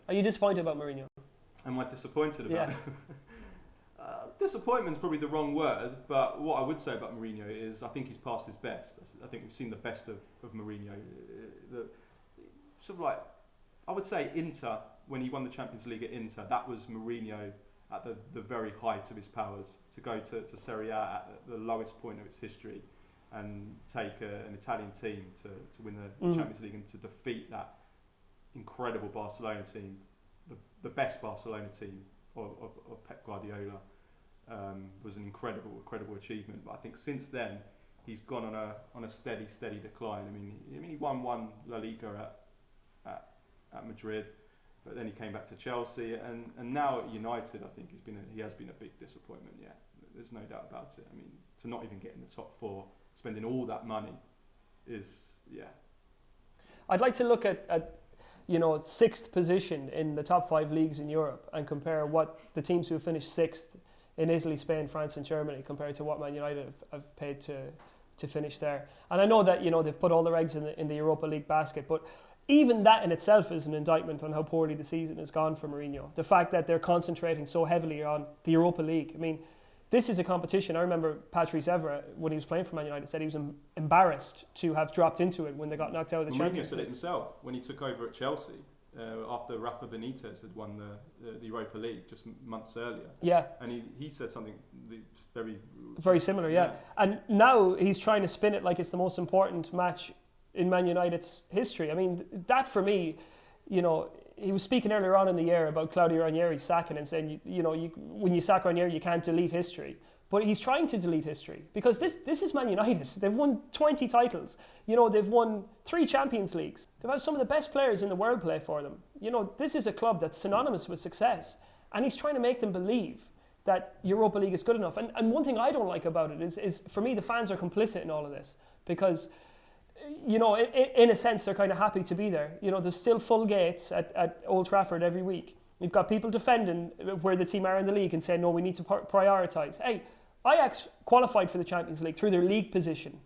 Are you disappointed about Mourinho? Am I disappointed about Yeah. it? Disappointment's probably the wrong word, but what I would say about Mourinho is I think he's past his best. I think we've seen the best of Mourinho. Sort of like, I would say Inter, when he won the Champions League at Inter, that was Mourinho at the very height of his powers. To go to Serie A at the lowest point of its history and take an Italian team to win the Champions League and to defeat that incredible Barcelona team, the best Barcelona team of Pep Guardiola, was an incredible achievement. But I think since then he's gone on a steady decline. I mean he won one La Liga at Madrid, but then he came back to Chelsea, and now at United I think he has been a big disappointment. Yeah, there's no doubt about it. I mean, to not even get in the top four, spending all that money, is I'd like to look at sixth position in the top 5 leagues in Europe and compare what the teams who have finished sixth in Italy, Spain, France and Germany compared to what Man United have paid to finish there. And I know that they've put all their eggs in the Europa League basket, but even that in itself is an indictment on how poorly the season has gone for Mourinho. The fact that they're concentrating so heavily on the Europa League. I mean, this is a competition. I remember Patrice Evra, when he was playing for Man United, said he was embarrassed to have dropped into it when they got knocked out of the Champions League. Mourinho said it himself when he took over at Chelsea after Rafa Benitez had won the Europa League just months earlier. Yeah. And he said something very similar, yeah. And now he's trying to spin it like it's the most important match in Man United's history. I mean, that for me, he was speaking earlier on in the year about Claudio Ranieri sacking and saying, when you sack Ranieri, you can't delete history. But he's trying to delete history because this is Man United. They've won 20 titles. They've won 3 Champions Leagues. They've had some of the best players in the world play for them. This is a club that's synonymous with success. And he's trying to make them believe that Europa League is good enough. And one thing I don't like about it is for me, the fans are complicit in all of this because in a sense, they're kind of happy to be there. There's still full gates at Old Trafford every week. You've got people defending where the team are in the league and saying, no, we need to prioritise. Hey, Ajax qualified for the Champions League through their league position.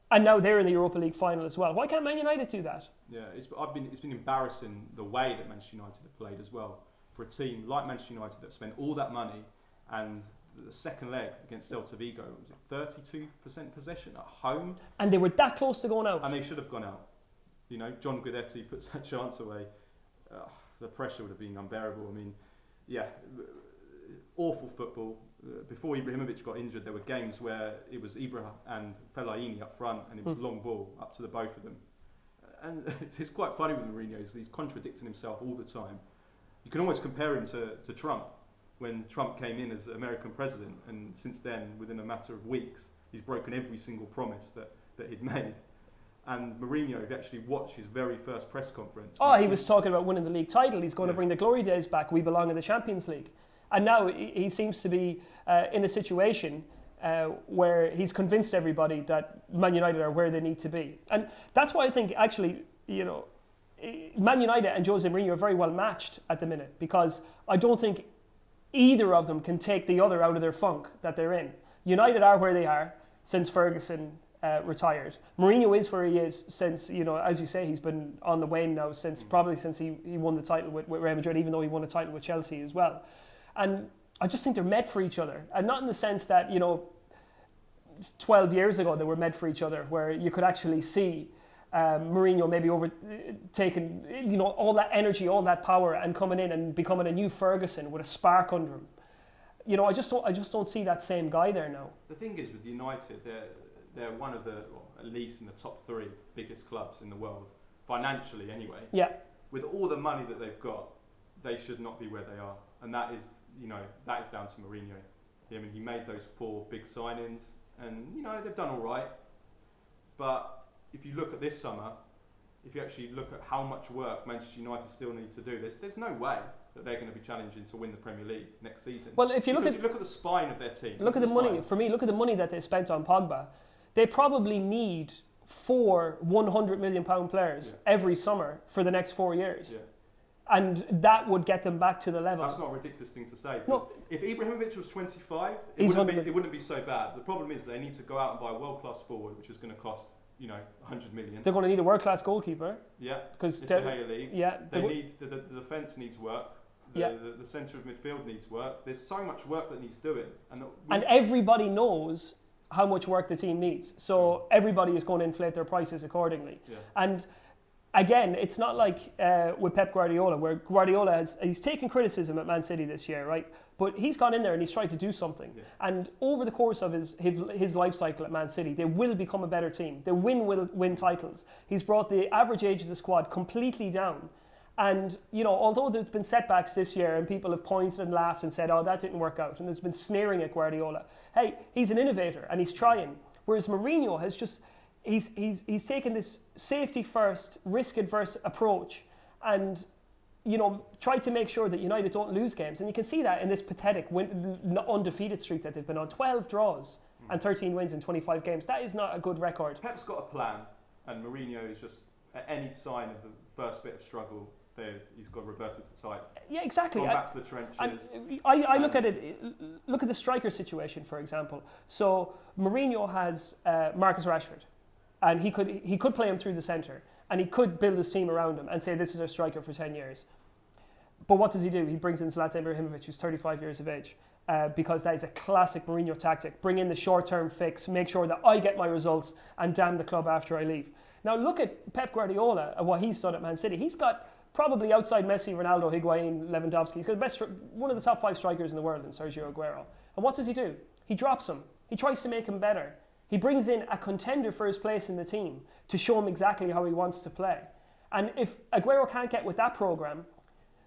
And now they're in the Europa League final as well. Why can't Man United do that? Yeah, it's been embarrassing the way that Manchester United have played as well. For a team like Manchester United that spent all that money, and the second leg against Celta Vigo, was it 32% possession at home? And they were that close to going out. And they should have gone out. John Guidetti puts that chance away. The pressure would have been unbearable. I mean, awful football. Before Ibrahimovic got injured, there were games where it was Ibra and Fellaini up front, and it was long ball up to the both of them. And it's quite funny with Mourinho, he's contradicting himself all the time. You can almost compare him to Trump, when Trump came in as American president, and since then, within a matter of weeks, he's broken every single promise that he'd made. And Mourinho, if you actually watched his very first press conference... he was talking about winning the league title. He's going to bring the glory days back. We belong in the Champions League. And now he seems to be in a situation where he's convinced everybody that Man United are where they need to be. And that's why I think, actually, Man United and Jose Mourinho are very well matched at the minute, because I don't think either of them can take the other out of their funk that they're in. United are where they are since Ferguson retired. Mourinho is where he is since, as you say, he's been on the wane now since he won the title with Real Madrid, even though he won a title with Chelsea as well. And I just think they're meant for each other. And not in the sense that, 12 years ago they were meant for each other, where you could actually see Mourinho maybe overtaking, all that energy, all that power, and coming in and becoming a new Ferguson with a spark under him. I just don't see that same guy there now. The thing is with United, they're one of the, at least in the top 3 biggest clubs in the world, financially anyway. Yeah. With all the money that they've got, they should not be where they are, and that is down to Mourinho. I mean, he made those 4 big signings, and they've done all right. But if you look at this summer, if you actually look at how much work Manchester United still need to do, there's no way that they're going to be challenging to win the Premier League next season. Well, if you look at the spine of their team, look at the money. For me, look at the money that they spent on Pogba. They probably need 4 £100 million players every summer for the next 4 years. Yeah. And that would get them back to the level. That's not a ridiculous thing to say. No. If Ibrahimovic was 25, it wouldn't be so bad. The problem is they need to go out and buy a world-class forward, which is going to cost you know, 100 million. They're going to need a world-class goalkeeper. Yeah, because if De Gea leaves, yeah, they need the defence needs work. The centre of midfield needs work. There's so much work that needs doing, and everybody knows how much work the team needs. So everybody is going to inflate their prices accordingly. Yeah. And again, it's not like with Pep Guardiola, where Guardiola he's taken criticism at Man City this year, right? But he's gone in there and he's tried to do something. Yeah. And over the course of his life cycle at Man City, they will become a better team. They will win titles. He's brought the average age of the squad completely down. And, you know, although there's been setbacks this year and people have pointed and laughed and said, oh, that didn't work out, and there's been sneering at Guardiola, hey, he's an innovator and he's trying. Whereas Mourinho has just, he's taken this safety-first, risk-adverse approach and, you know, tried to make sure that United don't lose games. And you can see that in this pathetic undefeated streak that they've been on. 12 draws and 13 wins in 25 games. That is not a good record. Pep's got a plan, and Mourinho is just, at any sign of the first bit of struggle, he's got reverted to type. Yeah, exactly. Gone back to the trenches. I look at it. Look at the striker situation, for example. So Mourinho has Marcus Rashford, and he could play him through the centre, and he could build his team around him and say this is our striker for 10 years. But what does he do? He brings in Zlatan Ibrahimovic, who's 35 years of age, because that is a classic Mourinho tactic. Bring in the short-term fix, make sure that I get my results, and damn the club after I leave. Now look at Pep Guardiola and what he's done at Man City. He's got probably outside Messi, Ronaldo, Higuain, Lewandowski. He's got one of the top 5 strikers in the world in Sergio Aguero. And what does he do? He drops him. He tries to make him better. He brings in a contender for his place in the team to show him exactly how he wants to play. And if Aguero can't get with that program,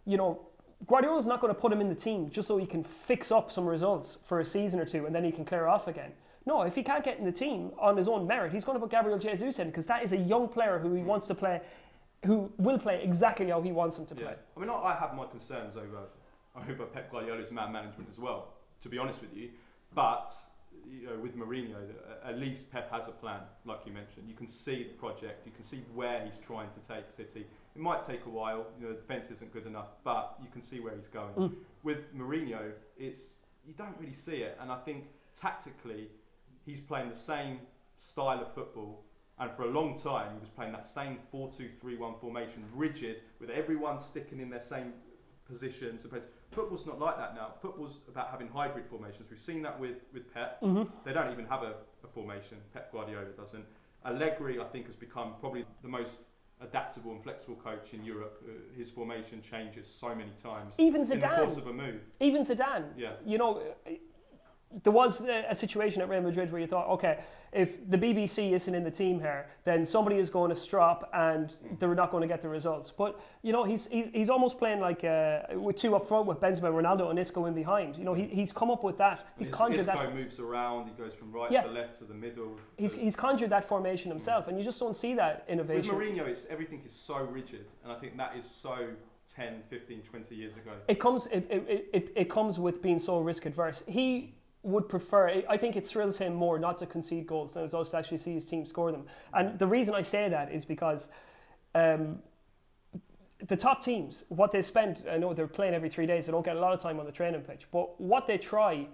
you know, Guardiola's not going to put him in the team just so he can fix up some results for a season or two and then he can clear off again. No, if he can't get in the team on his own merit, he's going to put Gabriel Jesus in because that is a young player who he wants to play, who will play exactly how he wants him to play. I mean, I have my concerns over Pep Guardiola's man management as well, to be honest with you. But you know, with Mourinho, at least Pep has a plan, like you mentioned. You can see the project, you can see where he's trying to take City. It might take a while, you know, the defence isn't good enough, but you can see where he's going. With Mourinho, you don't really see it, and I think tactically, he's playing the same style of football. And for a long time, he was playing that same 4-2-3-1 formation, rigid, with everyone sticking in their same position. Football's not like that now. Football's about having hybrid formations. We've seen that with Pep. They don't even have a formation. Pep Guardiola doesn't. Allegri, I think, has become probably the most adaptable and flexible coach in Europe. His formation changes so many times. Even Zidane. In the course of a move. Even Zidane. Yeah. You know, there was a situation at Real Madrid where you thought, okay, if the BBC isn't in the team here, then somebody is going to strop and they're not going to get the results. But, you know, he's almost playing like with 2 up front with Benzema, Ronaldo and Isco in behind. You know, he's come up with that. He's conjured that. Isco moves around, he goes from right to left to the middle. He's conjured that formation himself, and you just don't see that innovation. With Mourinho, everything is so rigid, and I think that is so 10, 15, 20 years ago. It comes with being so risk adverse. He would prefer, I think it thrills him more not to concede goals than it does to actually see his team score them. And the reason I say that is because the top teams, what they spend, I know they're playing every 3 days, they don't get a lot of time on the training pitch, but what they try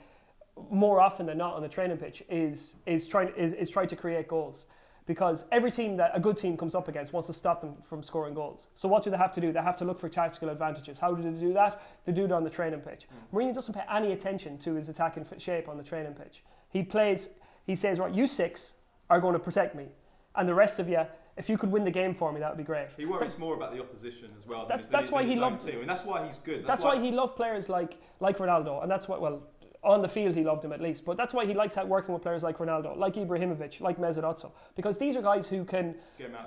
more often than not on the training pitch is try to create goals. Because every team that a good team comes up against wants to stop them from scoring goals. So what do they have to do? They have to look for tactical advantages. How do they do that? They do it on the training pitch. Mourinho doesn't pay any attention to his attacking shape on the training pitch. He says, right, you 6 are going to protect me. And the rest of you, if you could win the game for me, that would be great. He worries more about the opposition as well. That's why he loved team. And that's why he's good. That's why he loved players like Ronaldo. And that's why, well, on the field he loved him at least, but that's why he likes working with players like Ronaldo, like Ibrahimovic, like Mesut Ozil, because these are guys who can get him out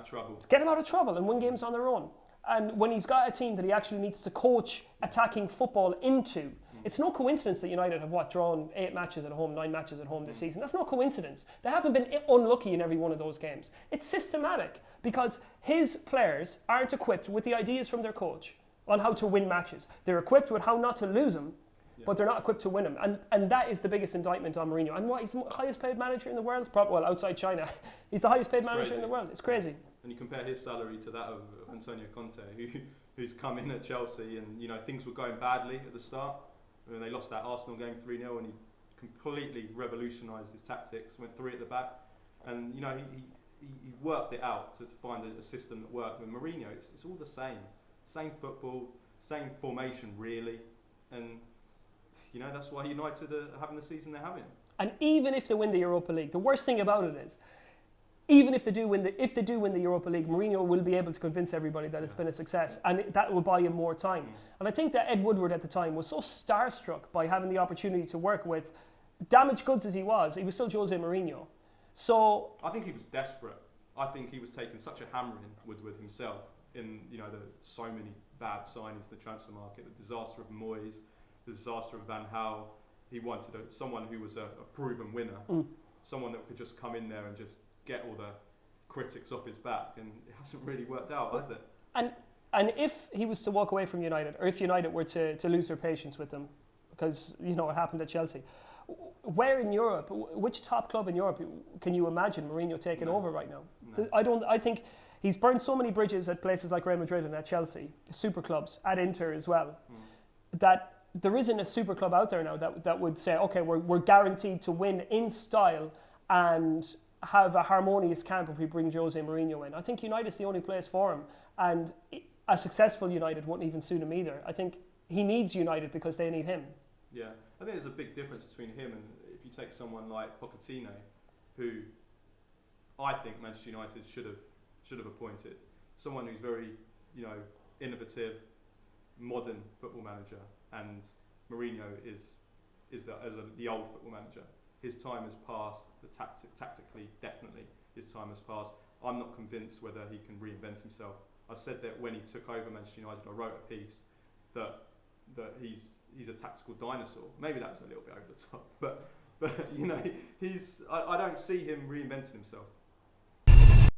of trouble and win games on their own. And when he's got a team that he actually needs to coach attacking football into, it's no coincidence that United have drawn 8 matches at home, 9 matches at home this season. That's no coincidence. They haven't been unlucky in every one of those games. It's systematic because his players aren't equipped with the ideas from their coach on how to win matches. They're equipped with how not to lose them, but they're not equipped to win him. And that is the biggest indictment on Mourinho. And he's the highest paid manager in the world? Well, outside China. He's the highest paid manager in the world. It's crazy. And you compare his salary to that of Antonio Conte, who's come in at Chelsea and, you know, things were going badly at the start. And they lost that Arsenal game 3-0 and he completely revolutionised his tactics, went 3 at the back. And, you know, he worked it out to find a system that worked. With Mourinho, it's all the same football, same formation really, and that's why United are having the season they're having. And even if they win the Europa League, the worst thing about it is, even if they do win the Europa League, Mourinho will be able to convince everybody that it's been a success, and that will buy him more time. And I think that Ed Woodward at the time was so starstruck by having the opportunity to work with, damaged goods as he was still Jose Mourinho. So I think he was desperate. I think he was taking such a hammering, Woodward himself, in the so many bad signings in the transfer market, the disaster of Moyes, the disaster of Van Gaal. He wanted someone who was a proven winner, someone that could just come in there and just get all the critics off his back, and it hasn't really worked out, has it? And if he was to walk away from United, or if United were to lose their patience with them, because what happened at Chelsea, where in Europe, which top club in Europe can you imagine Mourinho taking over right now? No. I think he's burned so many bridges at places like Real Madrid and at Chelsea, super clubs, at Inter as well, that there isn't a super club out there now that would say, okay, we're guaranteed to win in style and have a harmonious camp if we bring Jose Mourinho in. I think United's the only place for him, and a successful United wouldn't even suit him either. I think he needs United because they need him. Yeah, I think there's a big difference between him and if you take someone like Pochettino, who I think Manchester United should have appointed, someone who's very innovative, modern football manager, and Mourinho is the old football manager. His time has passed. Tactically, definitely, his time has passed. I'm not convinced whether he can reinvent himself. I said that when he took over Manchester United, I wrote a piece that he's a tactical dinosaur. Maybe that was a little bit over the top, but I don't see him reinventing himself.